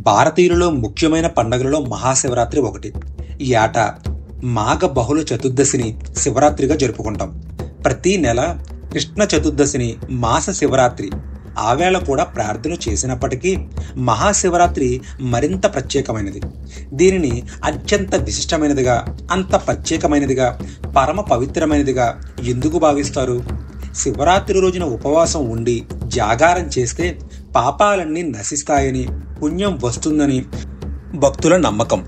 భారతీయులలో ముఖ్యమైన పండుగలలో మహాశివరాత్రి ఒకటి. ఈ ఏటా మాఘ బహుళ చతుర్దశిని శివరాత్రిగా జరుపుకుంటాం. ప్రతి నెల కృష్ణ చతుర్దశిని మాస శివరాత్రి. ఆవేళ కూడా ప్రార్థన చేసినప్పటికీ మహాశివరాత్రి మరింత ప్రత్యేకమైనది. దీనిని అత్యంత విశిష్టమైనదిగా, అంత ప్రత్యేకమైనదిగా, పరమ పవిత్రమైనదిగా ఎందుకు భావిస్తారు? శివరాత్రి రోజున ఉపవాసం ఉండి జాగారం చేస్తే పాపాలన్నీ నశిస్తాయని, పుణ్యం వస్తుందని భక్తుల నమ్మకం.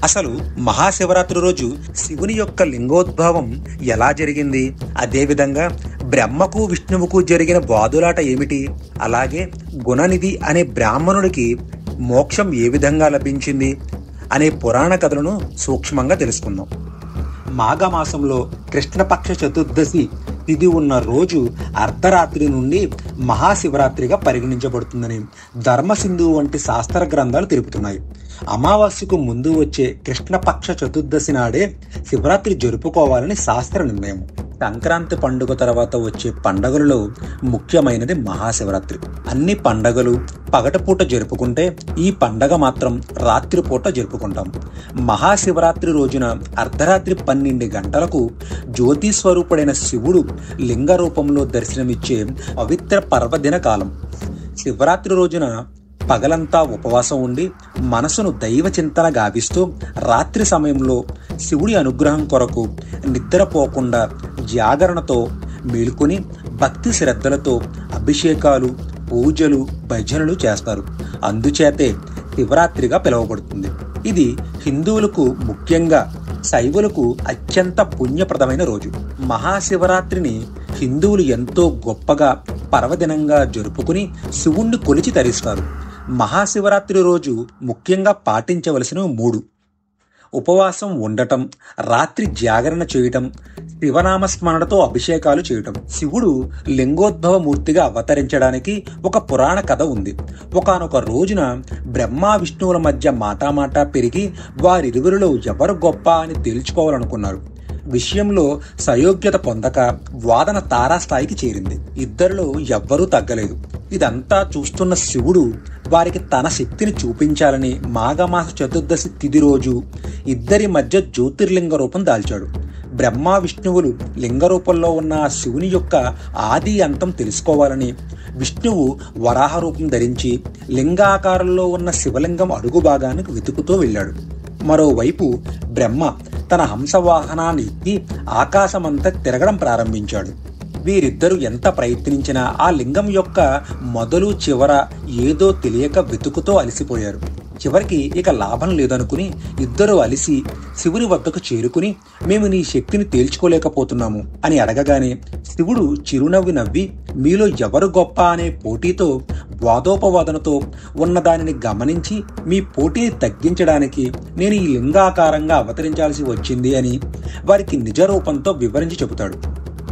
అసలు మహాశివరాత్రి రోజు శివుని యొక్క లింగోద్భవం ఎలా జరిగింది? అదేవిధంగా బ్రహ్మకు విష్ణువుకు జరిగిన వాదులాట ఏమిటి? అలాగే గుణనిధి అనే బ్రాహ్మణుడికి మోక్షం ఏ విధంగా లభించింది అనే పురాణ కథలను సూక్ష్మంగా తెలుసుకుందాం. మాఘమాసంలో కృష్ణపక్ష చతుర్దశి తిథి ఉన్న రోజు అర్ధరాత్రి నుండి మహాశివరాత్రిగా పరిగణించబడుతుందని ధర్మసింధు వంటి శాస్త్ర గ్రంథాలు తెలుపుతున్నాయి. అమావాస్యకు ముందు వచ్చే కృష్ణపక్ష చతుర్దశి నాడే శివరాత్రి జరుపుకోవాలని శాస్త్ర నిర్ణయం. సంక్రాంతి పండుగ తర్వాత వచ్చే పండుగలలో ముఖ్యమైనది మహాశివరాత్రి. అన్ని పండుగలు పగటిపూట జరుపుకుంటే ఈ పండగ మాత్రం రాత్రిపూట జరుపుకుంటాం. మహాశివరాత్రి రోజున అర్ధరాత్రి 12 గంటలకు జ్యోతి స్వరూపుడైన శివుడు లింగ రూపంలో దర్శనమిచ్చే పవిత్ర పర్వదిన కాలం. శివరాత్రి రోజున పగలంతా ఉపవాసం ఉండి మనసును దైవ చింతన గావిస్తూ రాత్రి సమయంలో శివుడి అనుగ్రహం కొరకు నిద్రపోకుండా జాగరణతో మేలుకొని భక్తి శ్రద్ధలతో అభిషేకాలు, పూజలు, భజనలు చేస్తారు. అందుచేతే శివరాత్రిగా పిలువబడుతుంది. ఇది హిందువులకు, ముఖ్యంగా శైవులకు అత్యంత పుణ్యప్రదమైన రోజు. మహాశివరాత్రిని హిందువులు ఎంతో గొప్పగా పర్వదినంగా జరుపుకుని శివుణ్ణి కొలిచి తరిస్తారు. మహాశివరాత్రి రోజు ముఖ్యంగా పాటించవలసిన 3: ఉపవాసం ఉండటం, రాత్రి జాగరణ చేయటం, శివనామస్మరణతో అభిషేకాలు చేయటం. శివుడు లింగోద్భవ మూర్తిగా అవతరించడానికి ఒక పురాణ కథ ఉంది. ఒకానొక రోజున బ్రహ్మ విష్ణువుల మధ్య మాటామాటా పెరిగి వారిరువురిలో ఎవరు గొప్ప అని తేల్చుకోవాలనుకున్నారు. విషయంలో సయోగ్యత పొందక వాదన తారాస్థాయికి చేరింది. ఇద్దరిలో ఎవ్వరూ తగ్గలేదు. ఇదంతా చూస్తున్న శివుడు వారికి తన శక్తిని చూపించాలని మాఘమాస చతుర్దశి తిథి రోజు ఇద్దరి మధ్య జ్యోతిర్లింగ రూపం దాల్చాడు. బ్రహ్మ విష్ణువులు లింగ రూపంలో ఉన్న శివుని యొక్క ఆది అంతం తెలుసుకోవాలని విష్ణువు వరాహ రూపం ధరించి లింగాకారంలో ఉన్న శివలింగం అడుగు భాగానికి వెతుకుతూ వెళ్ళాడు. మరోవైపు బ్రహ్మ తన హంసవాహనాన్ని ఎక్కి ఆకాశమంతా తిరగడం ప్రారంభించాడు. వీరిద్దరూ ఎంత ప్రయత్నించినా ఆ లింగం యొక్క మొదలు చివర ఏదో తెలియక వెతుకుతో అలసిపోయారు. చివరికి ఇక లాభం లేదనుకుని ఇద్దరూ అలిసి శివుని వద్దకు చేరుకుని, మేము నీ శక్తిని తేల్చుకోలేకపోతున్నాము అని అడగగానే శివుడు చిరునవ్వు నవ్వి, మీలో ఎవరు గొప్ప అనే పోటీతో, వాదోపవాదనతో ఉన్నదానిని గమనించి మీ పోటీని తగ్గించడానికి నేను ఈ లింగాకారంగా అవతరించాల్సి వచ్చింది అని వారికి నిజ రూపంతో వివరించి చెబుతాడు.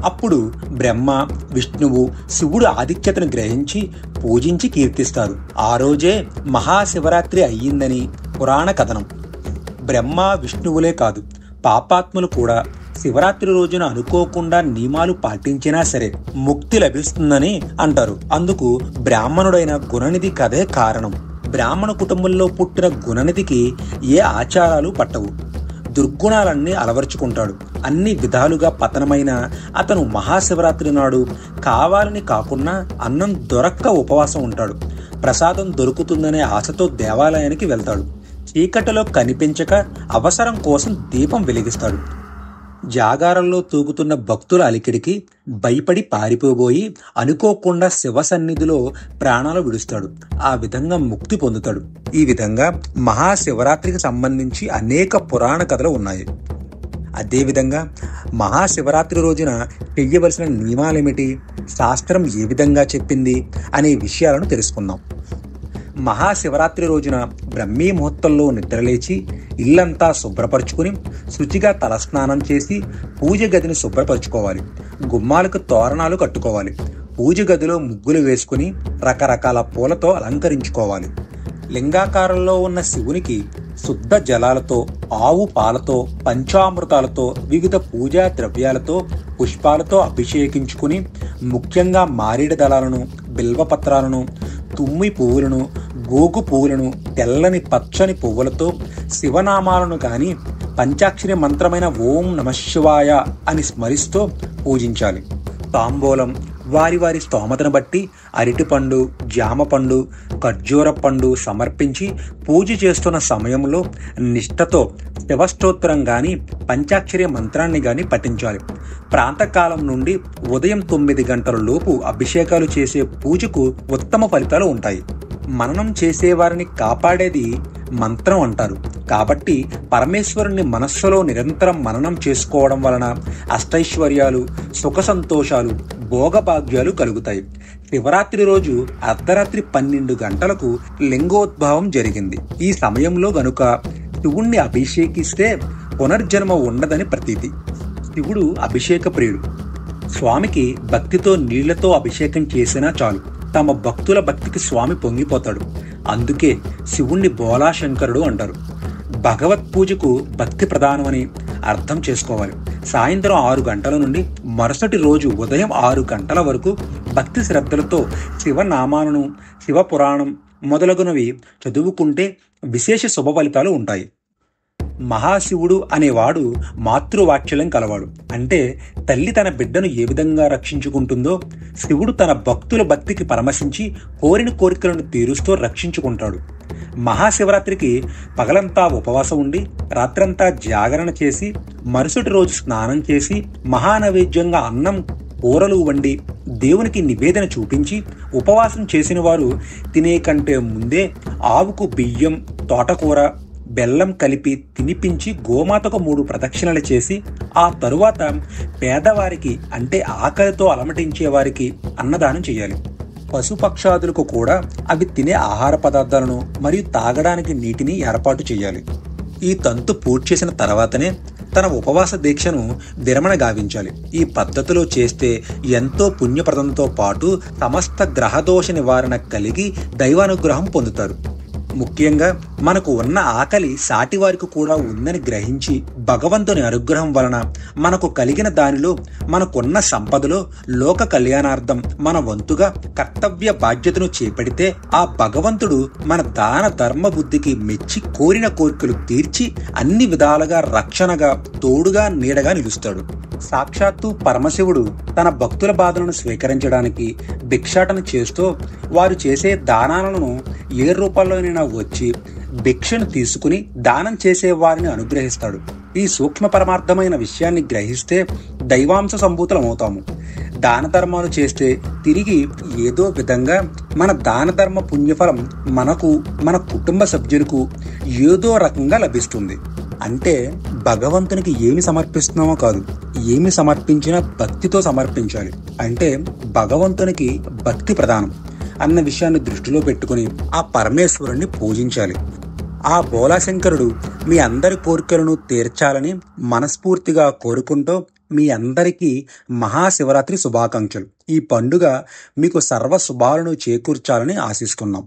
అప్పుడు బ్రహ్మ, విష్ణువు శివుడు ఆధిక్యతను గ్రహించి పూజించి కీర్తిస్తారు. ఆ రోజే మహాశివరాత్రి అయ్యిందని పురాణ కథనం. బ్రహ్మ విష్ణువులే కాదు, పాపాత్ములు కూడా శివరాత్రి రోజున అనుకోకుండా నియమాలు పాటించినా సరే ముక్తి లభిస్తుందని అంటారు. అందుకు బ్రాహ్మణుడైన గుణనిధి కథే కారణం. బ్రాహ్మణ కుటుంబంలో పుట్టిన గుణనిధికి ఏ ఆచారాలు పట్టవు. దుర్గుణాలన్నీ అలవర్చుకుంటాడు. అన్ని విధాలుగా పతనమైన అతను మహాశివరాత్రి నాడు కావాలని కాకుండా అన్నం దొరక్క ఉపవాసం ఉంటాడు. ప్రసాదం దొరుకుతుందనే ఆశతో దేవాలయానికి వెళ్తాడు. చీకటిలో కనిపించక అవసరం కోసం దీపం వెలిగిస్తాడు. జాగారంలో తూగుతున్న భక్తుల అలికిడికి భయపడి పారిపోబోయి అనుకోకుండా శివ సన్నిధిలో ప్రాణాలు విడుస్తాడు. ఆ విధంగా ముక్తి పొందుతాడు. ఈ విధంగా మహాశివరాత్రికి సంబంధించి అనేక పురాణ కథలు ఉన్నాయి. అదేవిధంగా మహాశివరాత్రి రోజున చెయ్యవలసిన నియమాలేమిటి, శాస్త్రం ఏ విధంగా చెప్పింది అనే విషయాలను తెలుసుకుందాం. మహాశివరాత్రి రోజున బ్రహ్మీ ముహూర్తంలో నిద్రలేచి ఇల్లంతా శుభ్రపరచుకుని శుచిగా తలస్నానం చేసి పూజ గదిని శుభ్రపరచుకోవాలి. గుమ్మాలకు తోరణాలు కట్టుకోవాలి. పూజ గదిలో ముగ్గులు వేసుకుని రకరకాల పూలతో అలంకరించుకోవాలి. లింగాకారంలో ఉన్న శివునికి శుద్ధ జలాలతో, ఆవు పాలతో, పంచామృతాలతో, వివిధ పూజా ద్రవ్యాలతో, పుష్పాలతో అభిషేకించుకుని ముఖ్యంగా మారేడు దళాలను, బిల్వపత్రాలను, తుమ్మి పువ్వులను, గోగు పువ్వులను, తెల్లని పచ్చని పువ్వులతో శివనామాలను కానీ పంచాక్షరి మంత్రమైన ఓం నమఃశివాయ అని స్మరిస్తూ పూజించాలి. తాంబూలం వారి వారి స్తోమతను బట్టి అరటిపండు, జామ పండు, ఖర్జూర పండు సమర్పించి పూజ చేస్తున్న సమయంలో నిష్ఠతో శివస్తోత్రం గాని పంచాక్షరి మంత్రాన్ని గాని పఠించాలి. ప్రాంతకాలం నుండి ఉదయం 9 గంటల లోపు అభిషేకాలు చేసే పూజకు ఉత్తమ ఫలితాలు ఉంటాయి. మననం చేసేవారిని కాపాడేది మంత్రం అంటారు. కాబట్టి పరమేశ్వరుని మనస్సులో నిరంతరం మననం చేసుకోవడం వలన అష్టైశ్వర్యాలు, సుఖ సంతోషాలు, భోగభాగ్యాలు కలుగుతాయి. శివరాత్రి రోజు అర్ధరాత్రి 12 గంటలకు లింగోద్భవం జరిగింది. ఈ సమయంలో గనుక శివుణ్ణి అభిషేకిస్తే పునర్జన్మ ఉండదని ప్రతీతి. శివుడు అభిషేక ప్రియుడు. స్వామికి భక్తితో నీళ్లతో అభిషేకం చేసినా చాలు, తమ భక్తుల భక్తికి స్వామి పొంగిపోతాడు. అందుకే శివుణ్ణి బోలాశంకరుడు అంటారు. భగవత్ పూజకు భక్తి ప్రధానమని అర్థం చేసుకోవాలి. సాయంత్రం 6 గంటల నుండి మరుసటి రోజు ఉదయం 6 గంటల వరకు భక్తి శ్రద్ధలతో శివనామాలను, శివపురాణం మొదలగునవి చదువుకుంటే విశేష శుభ ఫలితాలు ఉంటాయి. మహాశివుడు అనేవాడు మాతృవాత్సల్యం కలవాడు. అంటే తల్లి తన బిడ్డను ఏ విధంగా రక్షించుకుంటుందో శివుడు తన భక్తుల భక్తికి పరమశించి కోరిన కోరికలను తీరుస్తూ రక్షించుకుంటాడు. మహాశివరాత్రికి పగలంతా ఉపవాసం ఉండి రాత్రంతా జాగరణ చేసి మరుసటి రోజు స్నానం చేసి మహానైవేద్యంగా అన్నం, కూరలు వండి దేవునికి నివేదన చూపించి ఉపవాసం చేసిన వారు తినే కంటే ముందే ఆవుకు బియ్యం, తోటకూర, బెల్లం కలిపి తినిపించి గోమాతకు 3 ప్రదక్షిణలు చేసి ఆ తరువాత పేదవారికి అంటే ఆకలితో అలమటించే వారికి అన్నదానం చేయాలి. పశుపక్షాదులకు కూడా అవి తినే ఆహార పదార్థాలను మరియు తాగడానికి నీటిని ఏర్పాటు చేయాలి. ఈ తంతు పూర్తి చేసిన తర్వాతనే తన ఉపవాస దీక్షను విరమణ గావించాలి. ఈ పద్ధతిలో చేస్తే ఎంతో పుణ్యప్రదంతో పాటు సమస్త గ్రహదోష నివారణ కలిగి దైవానుగ్రహం పొందుతారు. ముఖ్యంగా మనకు ఉన్న ఆకలి సాటివారికి కూడా ఉందని గ్రహించి భగవంతుని అనుగ్రహం వలన మనకు కలిగిన దానిలో, మనకున్న సంపదలో లోక కళ్యాణార్థం మన వంతుగా కర్తవ్య బాధ్యతను చేపడితే ఆ భగవంతుడు మన దాన ధర్మ బుద్ధికి మెచ్చి కోరిన కోరికలు తీర్చి అన్ని విధాలుగా రక్షణగా, తోడుగా, నీడగా నిలుస్తాడు. సాక్షాత్తు పరమశివుడు తన భక్తుల బాధలను స్వీకరించడానికి భిక్షాటన చేస్తూ వారు చేసే దానాలను ఏ రూపంలోనైనా వచ్చి భిక్షను తీసుకుని దానం చేసే వారిని అనుగ్రహిస్తాడు. ఈ సూక్ష్మ పరమార్థమైన విషయాన్ని గ్రహిస్తే దైవాంశ సంభూతులమవుతాము. దాన ధర్మాలు చేస్తే తిరిగి ఏదో విధంగా మన దాన ధర్మ పుణ్యఫలం మనకు, మన కుటుంబ సభ్యులకు ఏదో రకంగా లభిస్తుంది. అంటే భగవంతునికి ఏమి సమర్పిస్తున్నామో కాదు, ఏమి సమర్పించినా భక్తితో సమర్పించాలి. అంటే భగవంతునికి భక్తి ప్రధానం అన్న విషయాన్ని దృష్టిలో పెట్టుకుని ఆ పరమేశ్వరుణ్ణి పూజించాలి. ఆ బోలాశంకరుడు మీ అందరి కోరికలను తీర్చాలని మనస్ఫూర్తిగా కోరుకుంటూ మీ అందరికీ మహాశివరాత్రి శుభాకాంక్షలు. ఈ పండుగ మీకు సర్వ శుభాలను చేకూర్చాలని ఆశిస్తున్నాం.